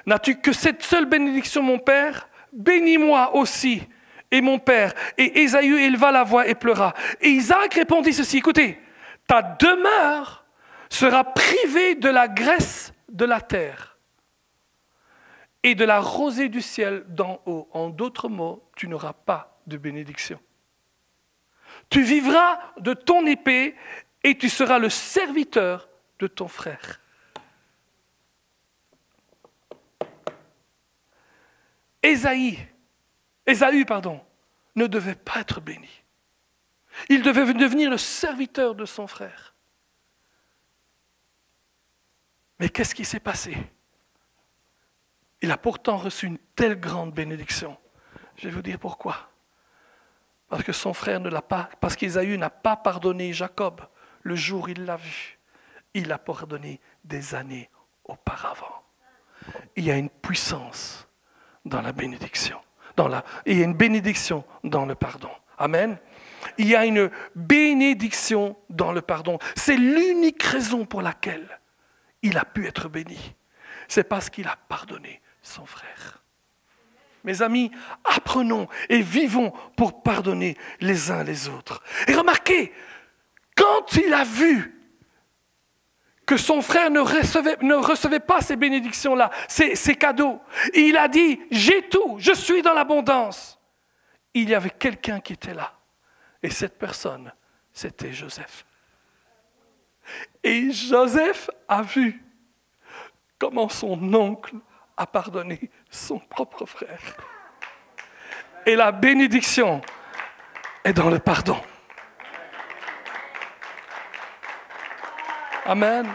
N'as-tu que cette seule bénédiction, mon père? Bénis-moi aussi, et mon père. Et Ésaü éleva la voix et pleura. Et Isaac répondit ceci, écoutez, ta demeure sera privée de la graisse de la terre et de la rosée du ciel d'en haut. En d'autres mots, tu n'auras pas de bénédiction. Tu vivras de ton épée et tu seras le serviteur de ton frère. Ésaü, ne devait pas être béni. Il devait devenir le serviteur de son frère. Mais qu'est-ce qui s'est passé? Il a pourtant reçu une telle grande bénédiction. Je vais vous dire pourquoi. Parce que son frère ne l'a pas, parce qu'Ésaü n'a pas pardonné Jacob le jour où il l'a vu. Il a pardonné des années auparavant. Il y a une puissance dans la bénédiction. Il y a une bénédiction dans le pardon. Amen. Il y a une bénédiction dans le pardon. C'est l'unique raison pour laquelle il a pu être béni. C'est parce qu'il a pardonné son frère. Mes amis, apprenons et vivons pour pardonner les uns les autres. Et remarquez, quand il a vu que son frère ne recevait pas ces bénédictions-là, ces cadeaux, et il a dit, j'ai tout, je suis dans l'abondance. Il y avait quelqu'un qui était là. Et cette personne, c'était Joseph. Et Joseph a vu comment son oncle a pardonné son propre frère. Et la bénédiction est dans le pardon. Amen.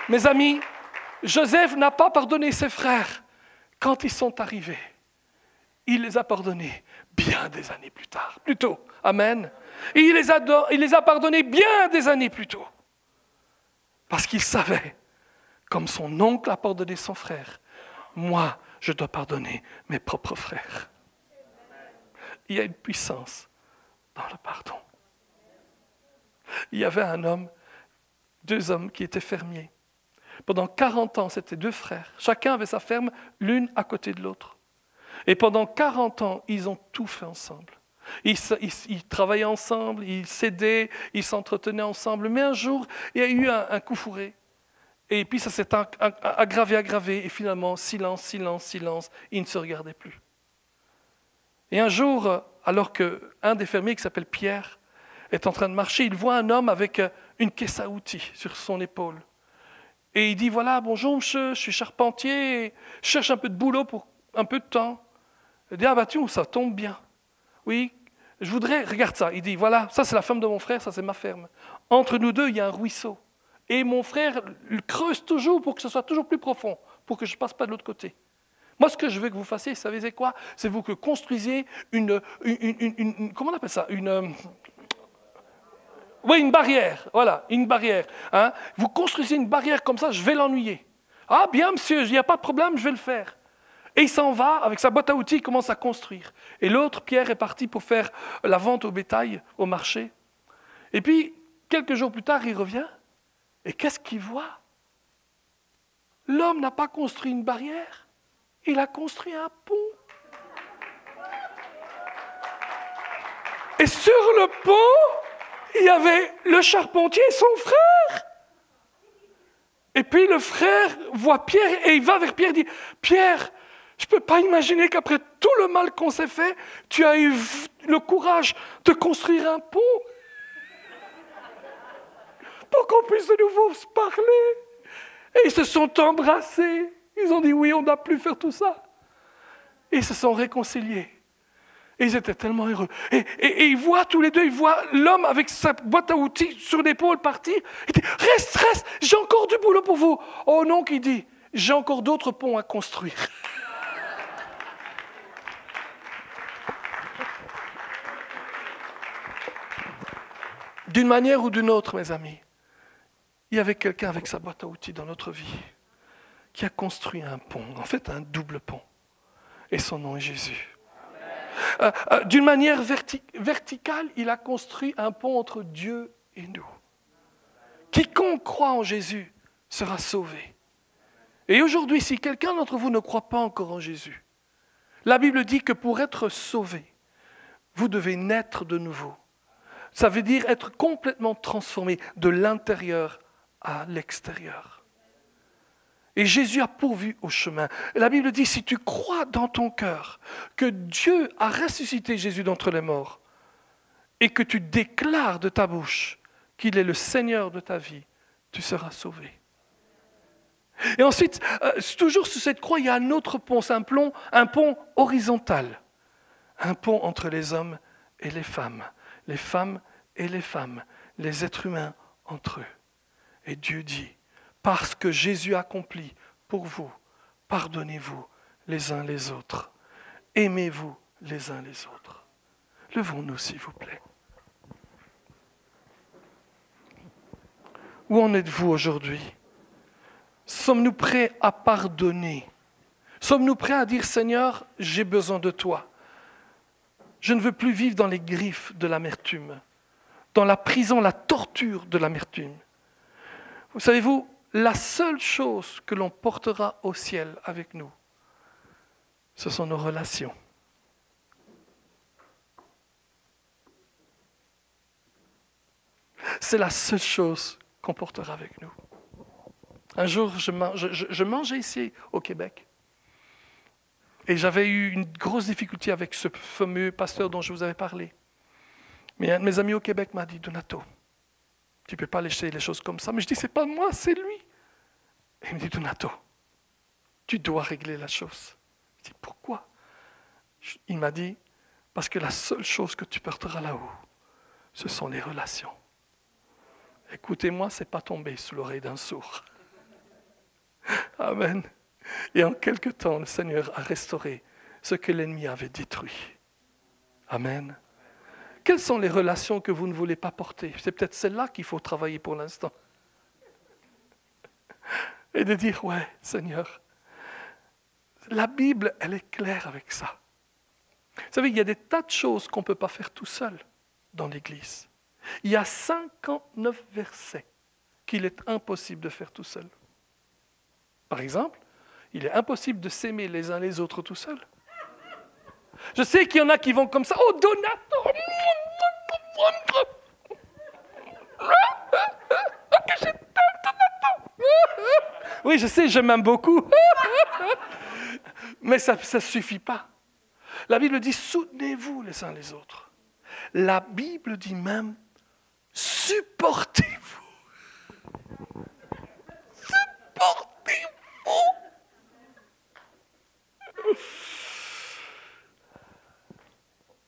Mes amis, Joseph n'a pas pardonné ses frères quand ils sont arrivés. Il les a pardonnés bien des années plus tard, plus tôt. Amen. Et il les a pardonnés bien des années plus tôt. Parce qu'il savait Comme son oncle a pardonné son frère, moi, je dois pardonner mes propres frères. Il y a une puissance dans le pardon. Il y avait un homme, 2 hommes qui étaient fermiers. Pendant 40 ans, c'était 2 frères. Chacun avait sa ferme, l'une à côté de l'autre. Et pendant 40 ans, ils ont tout fait ensemble. Ils travaillaient ensemble, ils s'aidaient, ils s'entretenaient ensemble. Mais un jour, il y a eu un coup fourré. Et puis ça s'est aggravé. Et finalement, silence. Ils ne se regardaient plus. Et un jour, alors qu'un des fermiers qui s'appelle Pierre est en train de marcher, il voit un homme avec une caisse à outils sur son épaule. Et il dit, voilà, bonjour monsieur, je suis charpentier, je cherche un peu de boulot pour un peu de temps. Il dit, ah bah tiens, ça tombe bien. Oui, je voudrais, regarde ça. Il dit, voilà, ça c'est la ferme de mon frère, ça c'est ma ferme. Entre nous deux, il y a un ruisseau. Et mon frère creuse toujours pour que ce soit toujours plus profond, pour que je ne passe pas de l'autre côté. Moi, ce que je veux que vous fassiez, vous savez quoi? C'est vous que construisiez une comment on appelle ça? Oui, une barrière, voilà, une barrière. Hein. Vous construisez une barrière comme ça, je vais l'ennuyer. Ah bien, monsieur, il n'y a pas de problème, je vais le faire. Et il s'en va, avec sa boîte à outils, il commence à construire. Et l'autre, Pierre, est parti pour faire la vente au bétail, au marché. Et puis, quelques jours plus tard, il revient. Et qu'est-ce qu'il voit? L'homme n'a pas construit une barrière, il a construit un pont. Et sur le pont, il y avait le charpentier et son frère. Et puis le frère voit Pierre et il va vers Pierre et dit, Pierre, je ne peux pas imaginer qu'après tout le mal qu'on s'est fait, tu as eu le courage de construire un pont pour qu'on puisse de nouveau se parler. Et ils se sont embrassés. Ils ont dit, oui, on n'a plus faire tout ça. Et ils se sont réconciliés. Et ils étaient tellement heureux. Et ils voient tous les deux, ils voient l'homme avec sa boîte à outils sur l'épaule partir. Il dit, reste, j'ai encore du boulot pour vous. Oh non, qu'il dit, j'ai encore d'autres ponts à construire. D'une manière ou d'une autre, mes amis, il y avait quelqu'un avec sa boîte à outils dans notre vie qui a construit un pont, en fait un double pont. Et son nom est Jésus. D'une manière verticale, il a construit un pont entre Dieu et nous. Quiconque croit en Jésus sera sauvé. Et aujourd'hui, si quelqu'un d'entre vous ne croit pas encore en Jésus, la Bible dit que pour être sauvé, vous devez naître de nouveau. Ça veut dire être complètement transformé de l'intérieur à l'extérieur. Et Jésus a pourvu au chemin. La Bible dit, si tu crois dans ton cœur que Dieu a ressuscité Jésus d'entre les morts et que tu déclares de ta bouche qu'il est le Seigneur de ta vie, tu seras sauvé. Et ensuite, toujours sur cette croix, il y a un autre pont, c'est un pont horizontal. Un pont entre les hommes et les femmes et les femmes, les êtres humains entre eux. Et Dieu dit, parce que Jésus accomplit pour vous, pardonnez-vous les uns les autres. Aimez-vous les uns les autres. Levons-nous, s'il vous plaît. Où en êtes-vous aujourd'hui? Sommes-nous prêts à pardonner? Sommes-nous prêts à dire, Seigneur, j'ai besoin de toi. Je ne veux plus vivre dans les griffes de l'amertume, dans la prison, la torture de l'amertume. Vous savez-vous, la seule chose que l'on portera au ciel avec nous, ce sont nos relations. C'est la seule chose qu'on portera avec nous. Un jour, je mangeais ici au Québec. Et j'avais eu une grosse difficulté avec ce fameux pasteur dont je vous avais parlé. Mais un de mes amis au Québec m'a dit, Donato, tu ne peux pas laisser les choses comme ça. Mais je dis, ce n'est pas moi, c'est lui. Et il me dit, Donato, tu dois régler la chose. Je dis, pourquoi? Il m'a dit, parce que la seule chose que tu porteras là-haut, ce sont les relations. Écoutez-moi, ce n'est pas tombé sous l'oreille d'un sourd. Amen. Et en quelque temps, le Seigneur a restauré ce que l'ennemi avait détruit. Amen. Quelles sont les relations que vous ne voulez pas porter? C'est peut-être celle-là qu'il faut travailler pour l'instant. et de dire, ouais, Seigneur, la Bible, elle est claire avec ça. Vous savez, il y a des tas de choses qu'on ne peut pas faire tout seul dans l'Église. Il y a 59 versets qu'il est impossible de faire tout seul. Par exemple, il est impossible de s'aimer les uns les autres tout seul. Je sais qu'il y en a qui vont comme ça. Oh, Donato! Oui, je sais, je m'aime beaucoup. Mais ça ne suffit pas. La Bible dit, soutenez-vous les uns les autres. La Bible dit même, supportez-vous. Supportez-vous.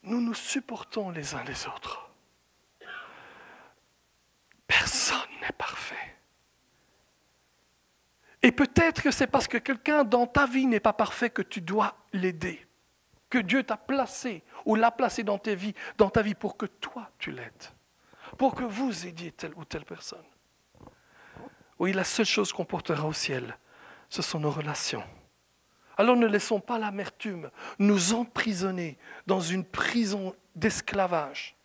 Nous nous supportons les uns les autres. Personne n'est parfait. Et peut-être que c'est parce que quelqu'un dans ta vie n'est pas parfait que tu dois l'aider. Que Dieu t'a placé ou l'a placé dans ta vie pour que toi tu l'aides. Pour que vous aidiez telle ou telle personne. Oui, la seule chose qu'on portera au ciel, ce sont nos relations. Alors ne laissons pas l'amertume nous emprisonner dans une prison d'esclavage.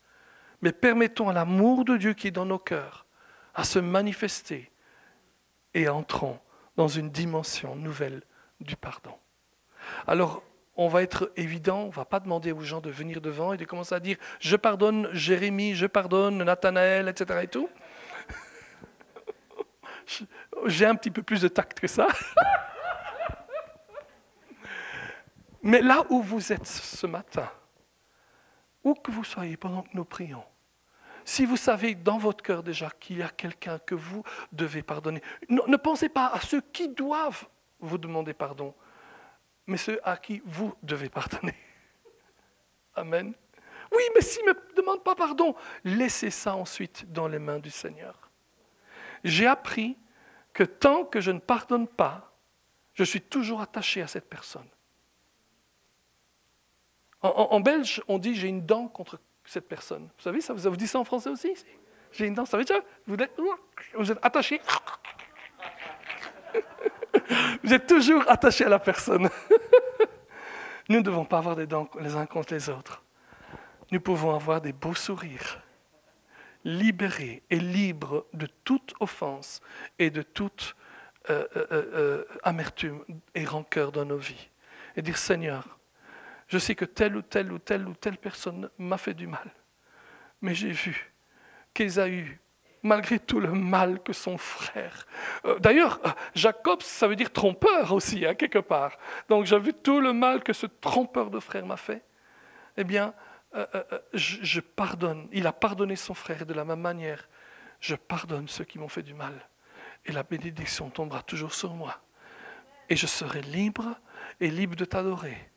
Mais permettons à l'amour de Dieu qui est dans nos cœurs à se manifester et entrons dans une dimension nouvelle du pardon. Alors, on va être évident, on ne va pas demander aux gens de venir devant et de commencer à dire « Je pardonne Jérémie, je pardonne Nathanaël, etc. » et tout. J'ai un petit peu plus de tact que ça. Mais là où vous êtes ce matin, où que vous soyez pendant que nous prions, si vous savez dans votre cœur déjà qu'il y a quelqu'un que vous devez pardonner, ne pensez pas à ceux qui doivent vous demander pardon, mais ceux à qui vous devez pardonner. Amen. Oui, mais s'ils ne me demandent pas pardon, laissez ça ensuite dans les mains du Seigneur. J'ai appris que tant que je ne pardonne pas, je suis toujours attaché à cette personne. En belge, on dit « j'ai une dent contre cette personne ». Vous savez, ça vous dit ça en français aussi? J'ai une dent, ça veut dire vous êtes attaché. Vous êtes toujours attaché à la personne. Nous ne devons pas avoir des dents les uns contre les autres. Nous pouvons avoir des beaux sourires, libérés et libres de toute offense et de toute amertume et rancœur dans nos vies. Et dire « Seigneur, je sais que telle ou telle ou telle ou telle personne m'a fait du mal. Mais j'ai vu qu'Ésaü, malgré tout le mal que son frère... D'ailleurs, Jacob, ça veut dire trompeur aussi, hein, quelque part. Donc j'ai vu tout le mal que ce trompeur de frère m'a fait. Eh bien, je pardonne. Il a pardonné son frère et de la même manière, je pardonne ceux qui m'ont fait du mal. Et la bénédiction tombera toujours sur moi. Et je serai libre et libre de t'adorer.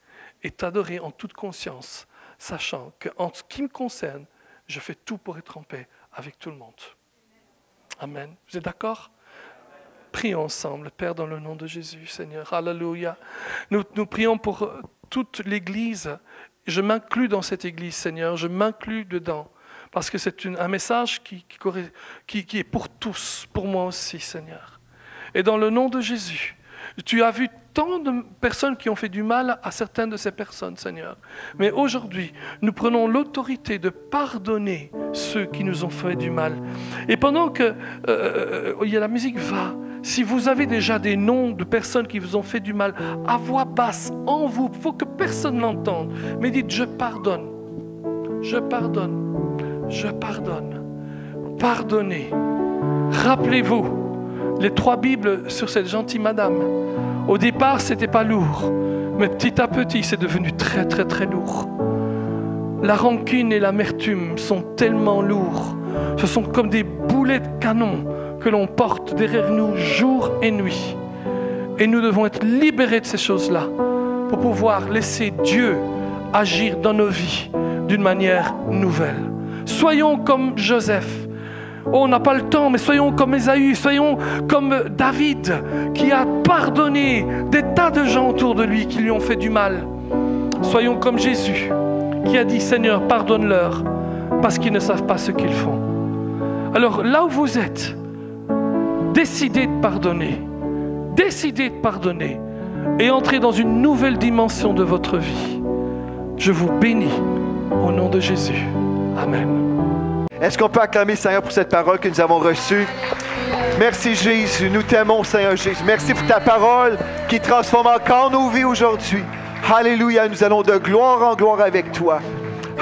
Et t'adorer en toute conscience, sachant qu'en ce qui me concerne, je fais tout pour être en paix avec tout le monde. Amen. Vous êtes d'accord? Prions ensemble, Père, dans le nom de Jésus, Seigneur. Alléluia. Nous prions pour toute l'Église. Je m'inclus dans cette Église, Seigneur. Je m'inclus dedans. Parce que c'est un message qui est pour tous, pour moi aussi, Seigneur. Et dans le nom de Jésus, tu as vu tant de personnes qui ont fait du mal à certaines de ces personnes, Seigneur. Mais aujourd'hui, nous prenons l'autorité de pardonner ceux qui nous ont fait du mal. Et pendant que la musique va, si vous avez déjà des noms de personnes qui vous ont fait du mal, à voix basse, en vous, il faut que personne n'entende, mais dites « Je pardonne, je pardonne, je pardonne. » Pardonnez. Rappelez-vous, les 3 Bibles sur cette gentille madame. Au départ, ce n'était pas lourd, mais petit à petit, c'est devenu très, très, très lourd. La rancune et l'amertume sont tellement lourds. Ce sont comme des boulets de canon que l'on porte derrière nous jour et nuit. Et nous devons être libérés de ces choses-là pour pouvoir laisser Dieu agir dans nos vies d'une manière nouvelle. Soyons comme Joseph. Oh, on n'a pas le temps, mais soyons comme Ésaü, soyons comme David, qui a pardonné des tas de gens autour de lui qui lui ont fait du mal. Soyons comme Jésus, qui a dit « Seigneur, pardonne-leur, parce qu'ils ne savent pas ce qu'ils font. » Alors, là où vous êtes, décidez de pardonner. décidé de pardonner et entrer dans une nouvelle dimension de votre vie. Je vous bénis au nom de Jésus. Amen. Est-ce qu'on peut acclamer le Seigneur pour cette parole que nous avons reçue? Merci Jésus, nous t'aimons Seigneur Jésus. Merci pour ta parole qui transforme encore nos vies aujourd'hui. Alléluia, nous allons de gloire en gloire avec toi.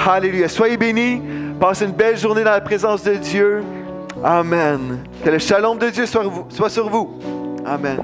Alléluia, soyez bénis, passez une belle journée dans la présence de Dieu. Amen. Que le shalom de Dieu soit sur vous. Amen.